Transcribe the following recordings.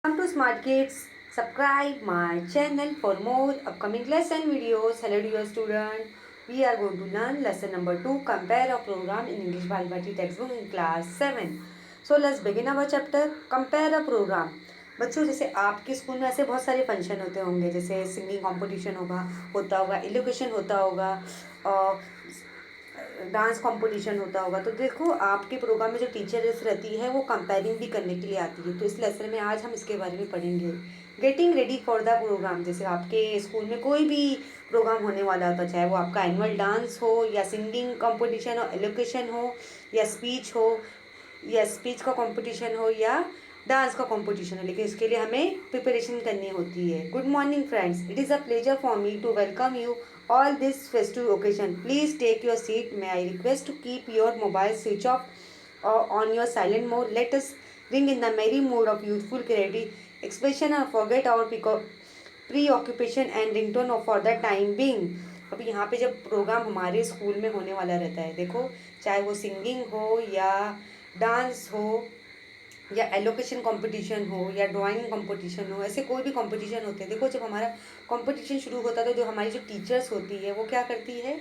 Welcome to Smart Kids. Subscribe my channel for more upcoming lesson videos. Hello dear student. We are going to learn lesson number 2. Compare a program in English Bhalbhati textbook in class 7. So let's begin our chapter. Compare a program. बच्चों जैसे आपके school में ऐसे बहुत सारे function होते होंगे, जैसे सिंगिंग कंपटीशन होता होगा, एजुकेशन होता होगा और डांस कंपटीशन होता होगा। तो देखो आपके प्रोग्राम में जो टीचर्स रहती है वो कंपेयरिंग भी करने के लिए आती है। तो इस लेसन में आज हम इसके बारे में पढ़ेंगे। Getting ready for the program, जैसे आपके स्कूल में कोई भी प्रोग्राम होने वाला होता है, चाहे वो आपका एनुअल डांस हो या सिंगिंग कंपटीशन हो, एलोकेशन हो या स्पीच हो या स्पीच का कंपटीशन हो या डांस का कंपटीशन है, लेकिन इसके लिए हमें प्रिपरेशन करनी होती है। Good morning friends, it is a pleasure for me to welcome you all this festive occasion. Please take your seat. May I request to keep your mobile switch off or on your silent mode. Let us ring in the merry mood of youthful creative expression and forget our preoccupation and ringtone for the time being. अभी यहाँ पे जब programme हमारे school में होने वाला रहता है, देखो चाहे वो सिंगिंग हो या डांस हो या एलोकेशन कंपटीशन हो या ड्राइंग कंपटीशन हो, ऐसे कोई भी कंपटीशन होते हैं। देखो जब हमारा कंपटीशन शुरू होता है तो जो हमारी जो टीचर्स होती है वो क्या करती है,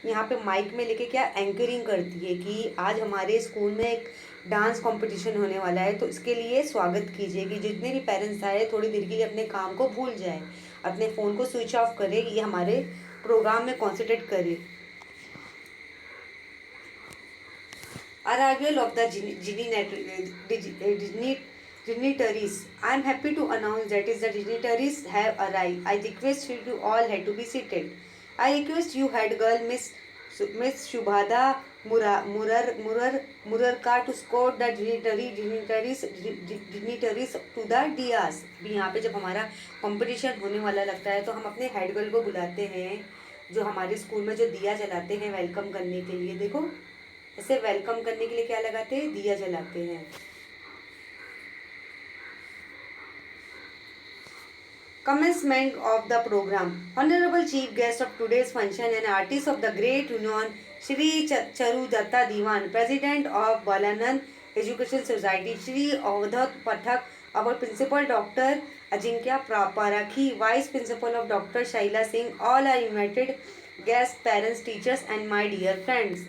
यहाँ पे माइक में लेके क्या एंकरिंग करती है कि आज हमारे स्कूल में एक डांस कंपटीशन होने वाला है, तो इसके लिए स्वागत कीजिए। कि जितने भी पेरेंट्स आए थोड़ी देर के लिए अपने काम को भूल जाए, अपने फ़ोन को स्विच ऑफ करे, ये हमारे प्रोग्राम में कॉन्सेंट्रेट करे। Arrival of the dignitaries. I am happy to announce that is the dignitaries have arrived. I request you to all had to be seated. I request you head girl Miss Shubhada Murarka to escort the dignitaries to the diyas. भी यहाँ पे जब हमारा competition होने वाला लगता है तो हम अपने हेड गर्ल को बुलाते हैं, जो हमारे स्कूल में जो दिया जलाते हैं वेलकम करने के लिए। देखो ऐसे वेलकम करने के लिए क्या लगाते हैं, दिया जलाते हैं। Commencement of the program. Honorable Chief Guest of today's function and artist of the great renown, Shri Charu Datta Diwan, President of Balanand Education Society, Shri Avadhat Pathak, our Principal Dr. Ajinkya Parakhi, Vice Principal of Dr. Shaila Singh, all are invited guests, parents, teachers and my dear friends.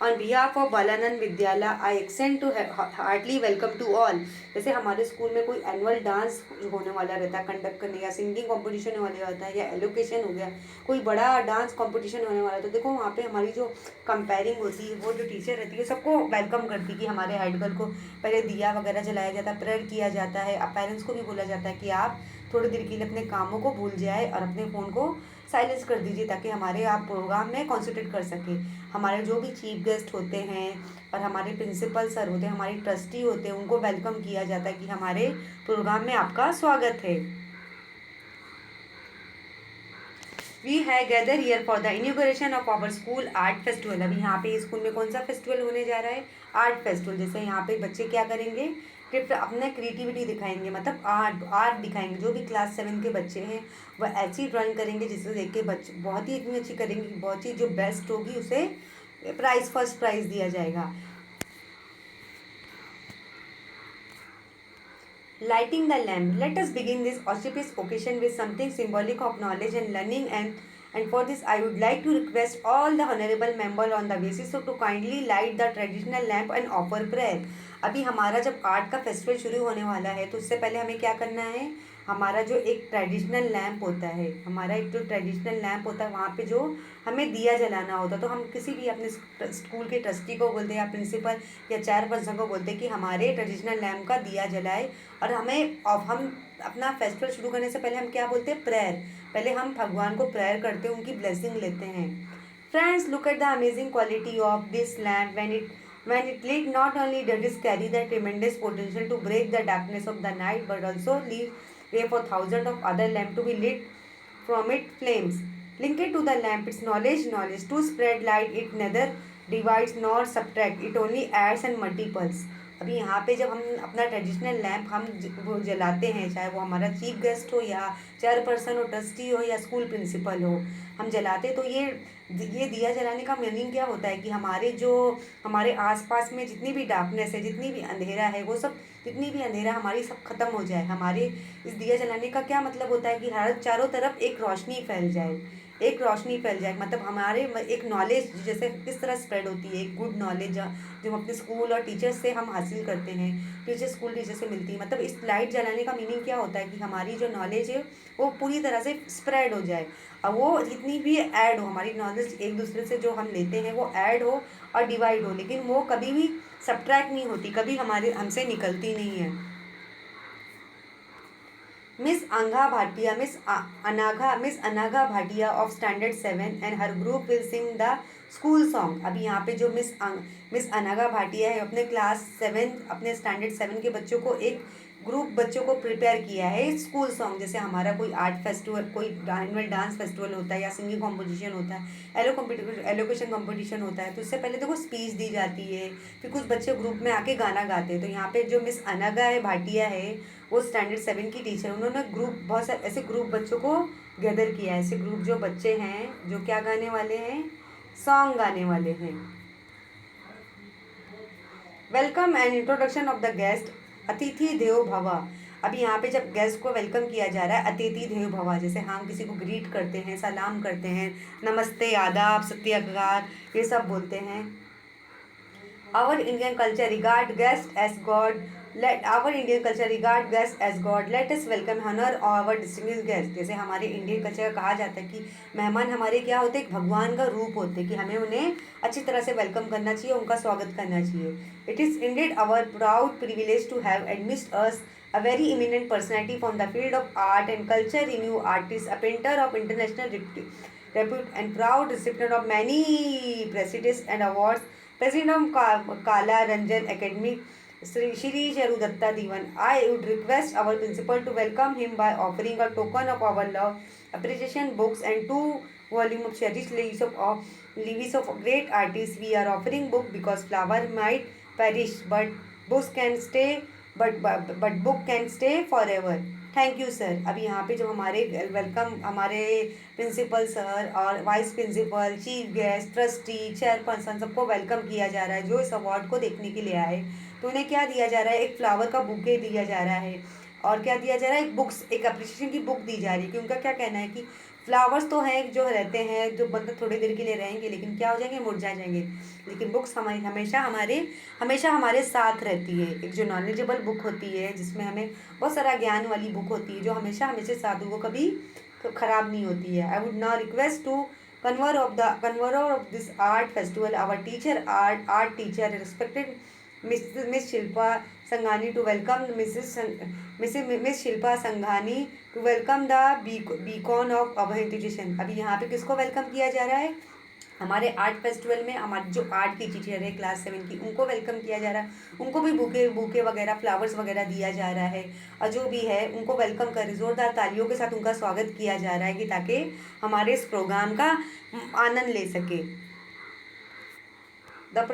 On behalf of Balanand Vidyalaya I extend to heartly welcome to all. जैसे हमारे school में कोई annual dance होने वाला रहता है conduct करने, या सिंगिंग कंपटीशन होने वाला रहता है, या एलोकेशन हो गया, कोई बड़ा डांस कंपटीशन होने वाला है, तो देखो वहाँ पे हमारी जो कंपेयरिंग होती है वो जो टीचर रहती है सबको वेलकम करती है कि हमारे हेड गर्ल को पहले दिया वगैरह जलाया जाता है, प्रेयर किया जाता है। अब पेरेंट्स को भी बोला जाता है कि आप थोड़ी देर के लिए अपने कामों को भूल जाए और अपने फ़ोन को साइलेंस कर दीजिए, ताकि हमारे आप प्रोग्राम में कॉन्सेंट्रेट कर सकें। हमारे जो भी चीफ गेस्ट होते हैं और हमारे प्रिंसिपल सर होते हैं, हमारे ट्रस्टी होते हैं, उनको वेलकम किया जाता है कि हमारे प्रोग्राम में आपका स्वागत है। We have gather here for the inauguration of our school art festival. अभी यहाँ पे स्कूल में कौन सा फेस्टिवल होने जा रहा है, आर्ट फेस्टिवल। जैसे यहाँ पे बच्चे क्या करेंगे, अपना क्रिएटिविटी दिखाएंगे, मतलब आर्ट दिखाएंगे। जो भी क्लास 7 के बच्चे हैं वह ऐसी ड्राइंग करेंगे जिसे देख के बच्चे बहुत ही इतनी अच्छी करेंगे कि बहुत ही जो बेस्ट होगी उसे फर्स्ट प्राइज़ दिया जाएगा। Lighting the lamp. Let us begin this auspicious occasion with something symbolic of knowledge and learning, and for this I would like to request all the honorable member on the basis of to kindly light the traditional lamp and offer prayer. अभी हमारा जब art का festival शुरू होने वाला है तो उससे पहले हमें क्या करना है, हमारा जो एक ट्रेडिशनल लैम्प होता है, हमारा एक जो ट्रेडिशनल लैम्प होता है वहाँ पे जो हमें दिया जलाना होता है, तो हम किसी भी अपने स्कूल के ट्रस्टी को बोलते हैं या प्रिंसिपल या चेयरपर्सन को बोलते हैं कि हमारे ट्रेडिशनल लैम्प का दिया जलाए। और हम अपना फेस्टिवल शुरू करने से पहले हम क्या बोलते हैं, प्रेयर। पहले हम भगवान को प्रेयर करते हैं, उनकी ब्लेसिंग लेते हैं। Friends, look at the amazing quality of this lamp. When it lit, not only did it carry the tremendous potential to break the darkness of the night, but also leave way for thousands of other lamps to be lit from its flames. Linked to the lamp, its knowledge. To spread light, it neither divides nor subtract. It only adds and multiples. अभी यहाँ पे जब हम अपना traditional lamp हम वो जलाते हैं, चाहे वो हमारा चीफ गेस्ट हो या चेयरपर्सन हो, ट्रस्टी हो या स्कूल प्रिंसिपल हो, हम जलाते तो ये दिया जलाने का मीनिंग क्या होता है कि हमारे आसपास में जितनी भी डार्कनेस है, जितनी भी अंधेरा है, वो सब जितनी भी अंधेरा हमारी सब खत्म हो जाए। हमारे इस दिया जलाने का क्या मतलब होता है कि हर चारों तरफ एक रोशनी फैल जाए, एक रोशनी फैल जाए। मतलब हमारे एक नॉलेज जैसे किस तरह स्प्रेड होती है, एक गुड नॉलेज जो हम अपने स्कूल और टीचर्स से हम हासिल करते हैं, स्कूल टीचर से मिलती है। मतलब इस लाइट जलाने का मीनिंग क्या होता है कि हमारी जो नॉलेज है वो पूरी तरह से स्प्रेड हो जाए, और वो जितनी भी ऐड हो, हमारी नॉलेज एक दूसरे से जो हम लेते हैं वो ऐड हो और डिवाइड हो, लेकिन वो कभी भी सब्ट्रैक्ट नहीं होती, कभी हमसे निकलती नहीं है। Miss Anagha Bhatia of Standard 7 and her group will sing the school song। अभी यहाँ पे जो मिस अनागा भाटिया है, अपने क्लास 7 अपने स्टैंडर्ड 7 के बच्चों को एक ग्रुप बच्चों को प्रिपेयर किया है स्कूल सॉन्ग। जैसे हमारा कोई आर्ट फेस्टिवल, कोई एनुअल डांस फेस्टिवल होता है या सिंगिंग कॉम्पिटिशन होता है, एलोकेशन कॉम्पिटिशन होता है, तो उससे पहले देखो स्पीच दी जाती है, फिर कुछ बच्चे ग्रुप में आके गाना गाते हैं। तो यहाँ पे जो मिस अनागा है भाटिया है, वो स्टैंडर्ड 7 की टीचर, उन्होंने बहुत सारे ऐसे ग्रुप बच्चों को गैदर किया है। ऐसे ग्रुप जो बच्चे हैं जो क्या गाने वाले हैं, सॉन्ग गाने वाले हैं। Welcome and introduction of the guest, अतिथि देवो भव। अभी यहाँ पे जब गेस्ट को वेलकम किया जा रहा है, अतिथि देवो भव, जैसे हम किसी को ग्रीट करते हैं, सलाम करते हैं, नमस्ते, आदाब, सत्याग्रह, ये सब बोलते हैं। Our Indian culture regard guests as God. Let us welcome honor our distinguished guests। जैसे हमारे इंडियन कल्चर कहा जाता है कि मेहमान हमारे क्या होते हैं, भगवान का रूप होते हैं, कि हमें उन्हें अच्छी तरह से वेलकम करना चाहिए, उनका स्वागत करना चाहिए। It is indeed our proud privilege to have amidst us a very eminent personality from the field of art and culture, renowned artist, a painter of international repute and proud recipient of many prestigious and awards, President of Kala Ranjan Academy, Shri Charudatta Diwan. I would request our principal to welcome him by offering a token of our love, appreciation books and 2 volumes of cherished leaves of great artists. We are offering book because flower might perish, but books can stay, but book can stay forever। Thank you sir. अभी यहाँ पे जो हमारे welcome, हमारे principal sir और vice principal, chief guest, trustee, chairperson, सबको welcome किया जा रहा है जो इस अवार्ड को देखने के लिए आए। तो उन्हें क्या दिया जा रहा है, एक फ्लावर का बुके दिया जा रहा है, और क्या दिया जा रहा है, एक बुक्स, एक अप्रिशिएशन की बुक दी जा रही है। कि उनका क्या कहना है कि फ्लावर्स तो हैं जो रहते हैं, जो मतलब थोड़ी देर के लिए रहेंगे लेकिन क्या हो जाएंगे, मुरझा जाएंगे, लेकिन बुक्स हमारी हमेशा हमारे साथ रहती है। एक जो नॉलेजेबल बुक होती है, जिसमें हमें बहुत सारा ज्ञान वाली बुक होती है, जो हमेशा हमेशा साथ, वो कभी ख़राब नहीं होती है। I would now request to convener of this art festival, our teacher, art teacher, respected Miss Shilpa Sanghani, to welcome Miss Shilpa Sanghani to welcome the beacon of our institution। अभी यहाँ पे किसको वेलकम किया जा रहा है, हमारे art festival में हमारे जो आर्ट की टीचर है क्लास 7 की, उनको वेलकम किया जा रहा है। उनको भी बुके वगैरह, फ्लावर्स वगैरह दिया जा रहा है, और जो भी है उनको वेलकम कर, ज़ोरदार तालियों के साथ उनका स्वागत किया जा रहा है, कि ताकि हमारे इस प्रोग्राम का आनंद ले सके। The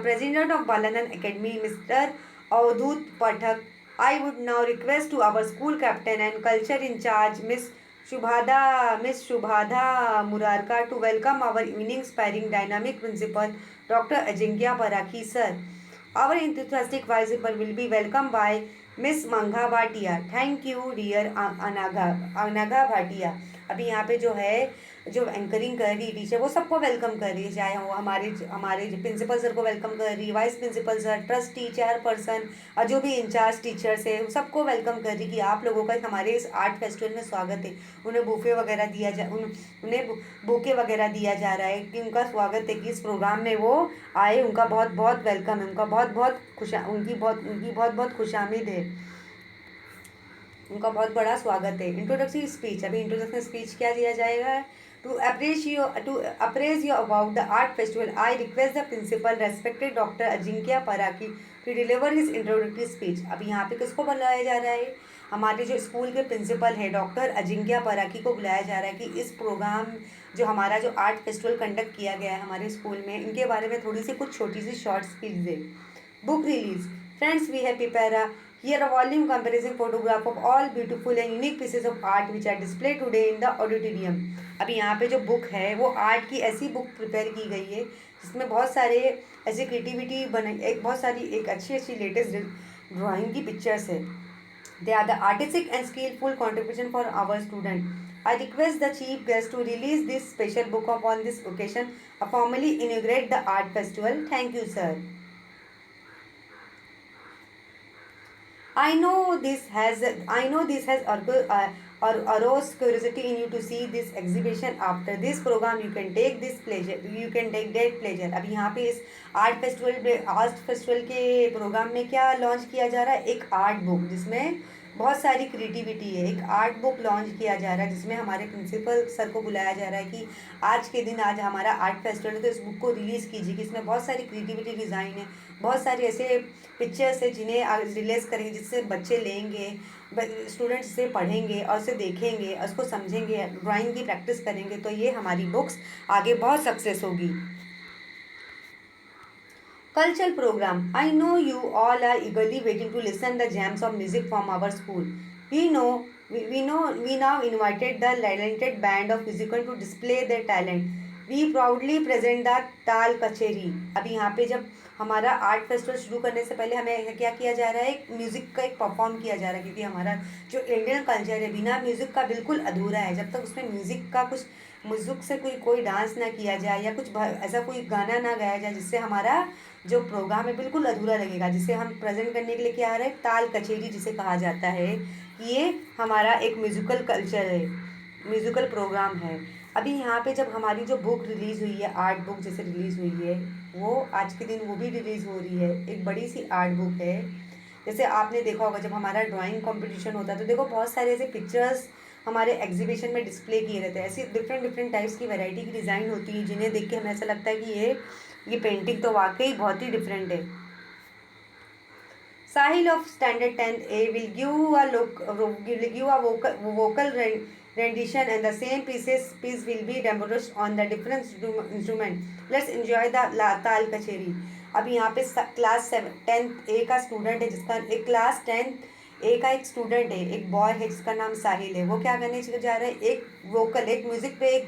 president of Balanand academy, mister Avdhoot Pathak. I would now request to our school captain and culture incharge miss Shubhada Murarka to welcome our inspiring dynamic principal, Dr. Ajinkya Parakhi sir। Our enthusiastic principal will be welcomed by Miss Mangha Bhatia। Thank you dear Anaga Bhatia। अभी यहाँ पे जो है, जो anchoring कर रही teacher, वो सबको वेलकम कर रही है, चाहे वो हमारे प्रिंसिपल सर को वेलकम कर रही है, vice principal sir, trustee, chairperson, और जो भी इंचार्ज टीचर्स है, सबको वेलकम कर रही है कि आप लोगों का हमारे इस आर्ट फेस्टिवल में स्वागत है। उन्हें बुके वगैरह दिया जा रहा है, कि उनका स्वागत है, कि इस प्रोग्राम में वो आए, उनका बहुत बहुत वेलकम है, उनकी बहुत बहुत खुशामदीद है, उनका बहुत बड़ा स्वागत है। इंट्रोडक्टरी स्पीच, अभी इंट्रोडक्शन स्पीच क्या दिया जाएगा, to apprise you about the art festival, I request the principal respected doctor Ajinkya Paraki to deliver his introductory speech. अभी यहाँ पे किसको बुलाया जा रहा है, हमारे जो स्कूल के प्रिंसिपल है डॉक्टर अजिंक्या पराकी को बुलाया जा रहा है कि इस प्रोग्राम जो हमारा जो आर्ट फेस्टिवल कंडक्ट किया गया है हमारे स्कूल में, इनके बारे में थोड़ी सी कुछ छोटी सी शॉर्ट स्पीच दे। Book release, friends we have prepare here a volume comprising photograph of all beautiful and unique pieces of art which are displayed today in the auditorium। अभी यहाँ पे जो बुक है वो आर्ट की ऐसी बुक प्रिपेयर की गई है जिसमें बहुत सारे ऐसे क्रिएटिविटी बने, एक बहुत सारी एक अच्छी अच्छी लेटेस्ट ड्राइंग की पिक्चर्स है। They are the artistic and skilful contribution for our student. I request the chief guest to release this special book upon this occasion, formally inaugurate the art festival. Thank you, sir. I know this has aroused curiosity in you to see this exhibition. After this program, you can take this pleasure. You can take that pleasure. अभी यहाँ पे इस art festival के programme में क्या launch किया जा रहा है? एक आर्ट बुक जिसमें बहुत सारी क्रिएटिविटी है। एक आर्ट बुक लॉन्च किया जा रहा है जिसमें हमारे प्रिंसिपल सर को बुलाया जा रहा है कि आज के दिन आज हमारा आर्ट फेस्टिवल है तो इस बुक को रिलीज़ कीजिए कि इसमें बहुत सारी क्रिएटिविटी डिज़ाइन है, बहुत सारी ऐसे पिक्चर्स है जिन्हें रिलीज़ करेंगे जिससे बच्चे लेंगे, स्टूडेंट्स से पढ़ेंगे और उसे देखेंगे और उसको समझेंगे, ड्राइंग की प्रैक्टिस करेंगे तो ये हमारी बुक्स आगे बहुत सक्सेस होगी। Cultural program. I know you all are eagerly waiting to listen the jams of music from our school. We now invited the talented band of musicians to display their talent. We proudly present the ताल कचेरी। अभी यहाँ पे जब हमारा art festival शुरू करने से पहले हमें क्या किया जा रहा है, एक म्यूज़िक का एक परफॉर्म किया जा रहा है क्योंकि हमारा जो इंडियन कल्चर है बिना म्यूज़िक का बिल्कुल अधूरा है। जब तक उसमें म्यूज़िक का कुछ म्यूज़िक से कोई डांस ना किया जाए या कुछ ऐसा कोई गाना ना गाया जाए जिससे हमारा जो प्रोग्राम है बिल्कुल अधूरा लगेगा। जिसे हम प्रेजेंट करने के लिए क्या आ रहा है, ताल कचेरी जिसे कहा जाता है कि ये हमारा एक म्यूज़िकल कल्चर है, म्यूज़िकल प्रोग्राम है। अभी यहाँ पे जब हमारी जो बुक रिलीज़ हुई है, आर्ट बुक जैसे रिलीज़ हुई है, वो आज के दिन वो भी रिलीज़ हो रही है। एक बड़ी सी आर्ट बुक है। जैसे आपने देखा होगा जब हमारा ड्राइंग कंपटीशन होता है तो देखो बहुत सारे ऐसे पिक्चर्स हमारे एग्जीबिशन में डिस्प्ले किए रहते हैं। ऐसी डिफरेंट टाइप्स की वैरायटी की डिज़ाइन होती है जिन्हें देख के हमें ऐसा लगता है कि ये पेंटिंग तो वाकई बहुत ही डिफरेंट है। Sahil of standard 10th A will give a vocal rendition and the same piece will be demolished on the different instrument. Let's enjoy the ताल कचेरी। अभी यहाँ पे क्लास 10th A का स्टूडेंट है जिसका एक क्लास 10th A का एक स्टूडेंट है, एक बॉय है जिसका नाम साहिल है। वो क्या करने जा रहा है, एक वोकल एक म्यूज़िक पे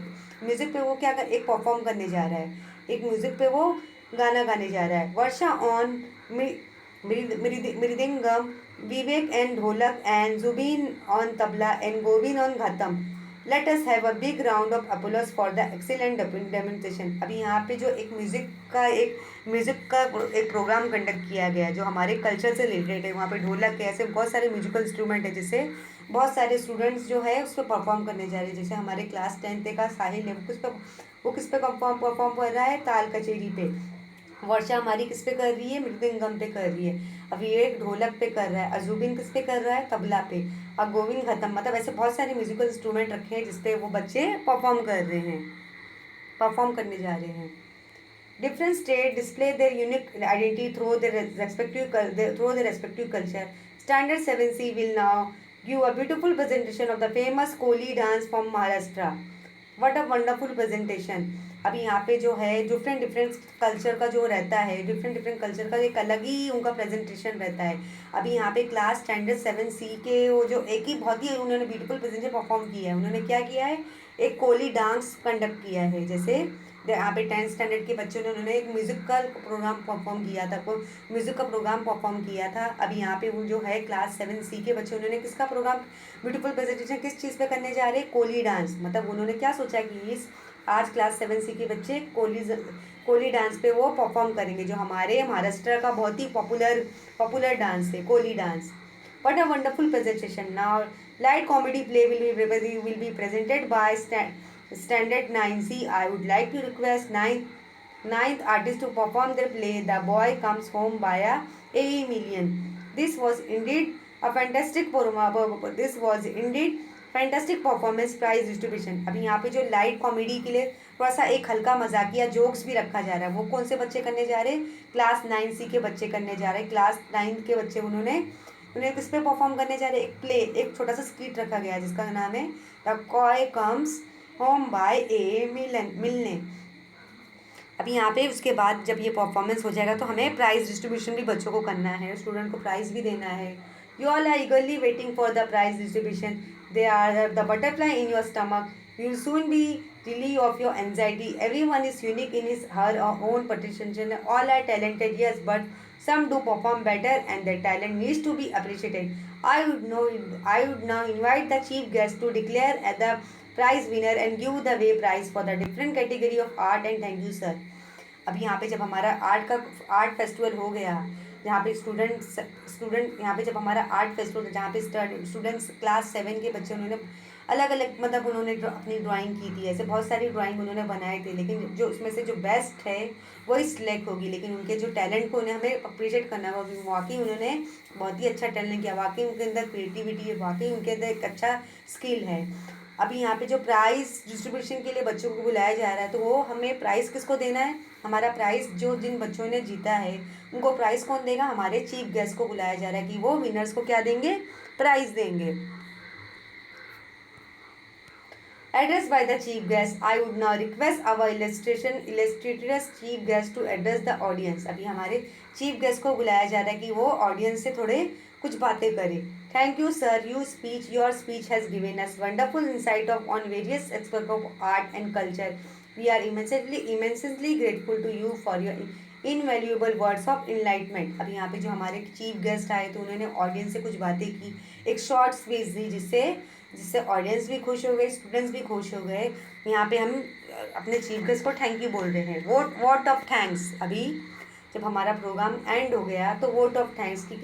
वो क्या एक परफॉर्म करने जा रहा है, एक म्यूज़िक पे वो गाना गाने जा रहा है। Varsha on mridangam, Vivek and dholak and Zubin on tabla and Govind on ghatam. Let us have a big round of applause for the excellent demonstration. अभी यहाँ पे जो एक म्यूज़िक का एक प्रोग्राम कंडक्ट किया गया है जो हमारे कल्चर से रिलेटेड है। वहाँ पे ढोलक है, ऐसे बहुत सारे म्यूजिकल इंस्ट्रूमेंट है जिससे बहुत सारे स्टूडेंट्स जो है उस पर परफॉर्म करने जा रहे हैं। जैसे हमारे क्लास 10th का साहिल है वो किस पे परफॉर्म कर रहा है, ताल कचेरी पे। वर्षा हमारी किस पे कर रही है, मृदंगम पे कर रही है। अभी एक ढोलक पे कर रहा है, अजूबिन किस पे कर रहा है, तबला पे, और गोविंद खत्म। मतलब ऐसे बहुत सारे म्यूजिकल इंस्ट्रूमेंट रखे हैं जिसपे वो बच्चे परफॉर्म करने जा रहे हैं। Different states display their unique identity through their respective culture. Standard 7C will now give a beautiful presentation of the famous Koli dance from Maharashtra. What a wonderful presentation! अभी यहाँ पे जो है डिफरेंट कल्चर का जो रहता है, different culture का एक अलग ही उनका प्रेजेंटेशन रहता है। अभी यहाँ पे क्लास स्टैंडर्ड 7C के वो जो एक ही बहुत ही उन्होंने ब्यूटीफुल प्रेजेंटेशन परफॉर्म किया है। उन्होंने क्या किया है, एक कोली डांस कंडक्ट किया है। जैसे यहाँ पे 10th स्टैंडर्ड के बच्चों ने उन्होंने एक म्यूज़िकल प्रोग्राम परफॉर्म किया था, म्यूज़िक का प्रोग्राम परफॉर्म किया था। अभी यहाँ पे वो जो है क्लास 7C के बच्चे उन्होंने किसका प्रोग्राम ब्यूटीफुल प्रेजेंटेशन किस चीज़ पे करने जा रहे हैं, कोली डांस। मतलब उन्होंने क्या सोचा कि आज क्लास 7C के बच्चे कोली डांस पे वो परफॉर्म करेंगे जो हमारे महाराष्ट्र का बहुत ही पॉपुलर डांस है, Koli dance. What a wonderful presentation! Now, light comedy play will be presented by Standard 9C. I would like to request ninth artist to perform their play The Boy Comes Home by A. Million. This was indeed fantastic performance prize distribution. अभी यहाँ पे जो light comedy के लिए थोड़ा सा एक हल्का मजाकिया जोक्स भी रखा जा रहा है। वो कौन से बच्चे करने जा रहे हैं, क्लास 9C के बच्चे करने जा रहे हैं। क्लास 9th के बच्चे उन्होंने उन्हें किस पे परफॉर्म करने जा रहे हैं, एक प्ले, एक छोटा सा स्किट रखा गया है जिसका नाम है the coy comes home by A Milne. अभी यहाँ पे उसके बाद जब ये परफॉर्मेंस हो जाएगा तो हमें प्राइज डिस्ट्रीब्यूशन भी बच्चों को करना है, स्टूडेंट को प्राइज भी देना है। You all are eagerly waiting for the prize distribution, they are the butterfly in your stomach, you will soon be relieved of your anxiety. Everyone is unique in his her own potential. All are talented, yes, but some do perform better, and their talent needs to be appreciated. I would now invite the chief guest to declare as the prize winner and give the way prize for the different category of art. And thank you, sir. अभी यहाँ पे जब हमारा art festival हो गया, जहाँ पे student यहाँ पे जब हमारा आर्ट फेस्टिवल जहाँ पे स्टूडेंट्स क्लास 7 के बच्चे, उन्होंने अलग अलग मतलब उन्होंने अपनी ड्राइंग की थी, ऐसे बहुत सारी ड्राइंग उन्होंने बनाए थे, लेकिन जो उसमें से जो बेस्ट है वही सिलेक्ट होगी। लेकिन उनके जो टैलेंट को उन्हें हमें अप्रिशिएट करना है, वो वाकई उन्होंने बहुत ही अच्छा टैलेंट किया, वाकई उनके अंदर क्रिएटिविटी है, वाकई उनके अंदर एक अच्छा स्किल है। अभी यहाँ पे जो प्राइज़ डिस्ट्रीब्यूशन के लिए बच्चों को बुलाया जा रहा है, तो वो हमें प्राइज़ किसको देना है, हमारा प्राइज़ जो जिन बच्चों ने जीता है उनको प्राइज़ कौन देगा, हमारे चीफ गेस्ट को बुलाया जा रहा है कि वो विनर्स को क्या देंगे, प्राइज़ देंगे। Address by the chief guest. I would now request our illustrious chief guest to address the audience. अभी हमारे चीफ गेस्ट को बुलाया जा रहा है कि वो ऑडियंस से थोड़े कुछ बातें करें। Thank you, sir. Your speech has given us wonderful insight on various aspects of art and culture. We are immensely grateful to you for your invaluable words of enlightenment. अभी यहाँ पे जो हमारे चीफ गेस्ट आए तो उन्होंने audience से कुछ बातें की, एक शॉर्ट स्पीच दी, जिससे ऑडियंस भी खुश हो गए, स्टूडेंट्स भी खुश हो गए। यहाँ पे हम अपने चीफ गेस्ट को थैंक यू बोल रहे हैं, वोट ऑफ थैंक्स। अभी जब हमारा प्रोग्राम एंड हो गया तो वोट ऑफ थैंक्स कि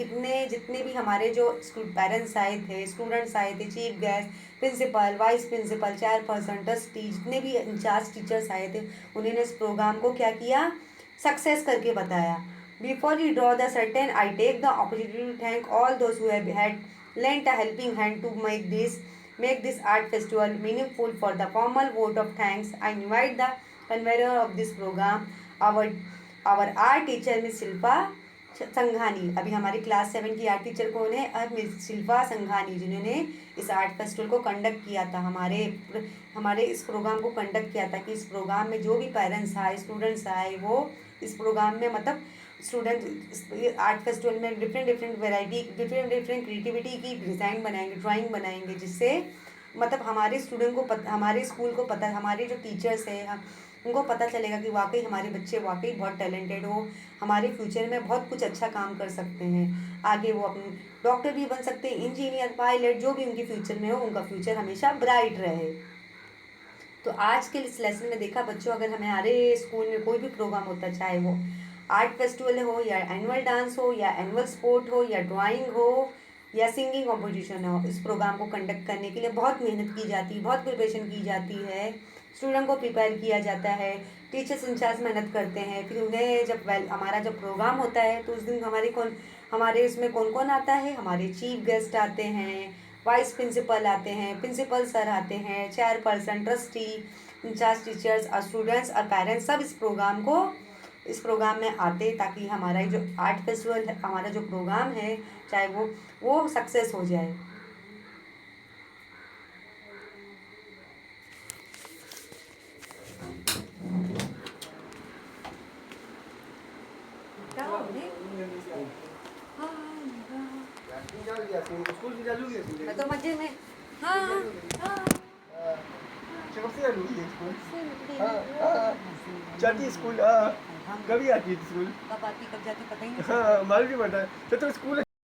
जितने भी हमारे जो पेरेंट्स आए थे, स्टूडेंट्स आए थे, chief guest, principal, vice principal, chairperson, trustee, जितने भी इंचार्ज टीचर्स आए थे, उन्होंने इस प्रोग्राम को क्या किया, सक्सेस करके बताया। Before you draw the curtain, I take the opportunity to thank all those who have had lent a helping hand to make this art festival meaningful. For the formal vote of thanks, I invite the convener of this program, our art teacher Miss Shilpa Sanghani. अभी हमारी class 7 की art teacher कौन है, miss Shilpa Sanghani, जिन्होंने इस art festival को conduct किया था, हमारे इस प्रोग्राम को कंडक्ट किया था कि इस प्रोग्राम में जो भी पेरेंट्स आए, स्टूडेंट्स आए, वो इस प्रोग्राम में मतलब स्टूडेंट आर्ट फेस्टिवल में डिफरेंट वैरायटी, डिफरेंट क्रिएटिविटी की डिज़ाइन बनाएंगे, ड्राइंग बनाएंगे, जिससे मतलब हमारे स्टूडेंट को हमारे स्कूल को पता, हमारे जो टीचर्स हैं उनको पता चलेगा कि वाकई हमारे बच्चे वाकई बहुत टैलेंटेड हो, हमारे फ्यूचर में बहुत कुछ अच्छा काम कर सकते हैं, आगे वो अपने डॉक्टर भी बन सकते हैं, इंजीनियर, पायलट, जो भी उनके फ्यूचर में हो, उनका फ्यूचर हमेशा ब्राइट रहे। तो आज के इस लेसन में देखा बच्चों, अगर हमारे स्कूल में कोई भी प्रोग्राम होता है, चाहे वो आर्ट फेस्टिवल हो या एनुअल डांस हो या एनुअल स्पोर्ट हो या ड्राइंग हो या सिंगिंग कॉम्पिटिशन हो, इस प्रोग्राम को कंडक्ट करने के लिए बहुत मेहनत की जाती है, बहुत प्रिपरेशन की जाती है, स्टूडेंट को प्रिपेयर किया जाता है, टीचर्स इंचार्ज मेहनत करते हैं। फिर उन्हें हमारा जब प्रोग्राम होता है तो उस दिन हमारे इसमें कौन कौन आता है, हमारे चीफ गेस्ट आते हैं, वाइस प्रिंसिपल आते हैं, प्रिंसिपल सर आते हैं, चेयरपर्सन, ट्रस्टी, इंचार्ज टीचर्स और स्टूडेंट्स और पेरेंट्स सब इस प्रोग्राम में आते, ताकि हमारा जो आर्ट फेस्टिवल है, हमारा जो प्रोग्राम है, चाहे वो सक्सेस हो जाए। मैं तो मजे में। हाँ जाती स्कूल, कभी आती है स्कूल, कब आती कब जाती पता ही नहीं। हाँ मालूम नहीं पड़ता। तो स्कूल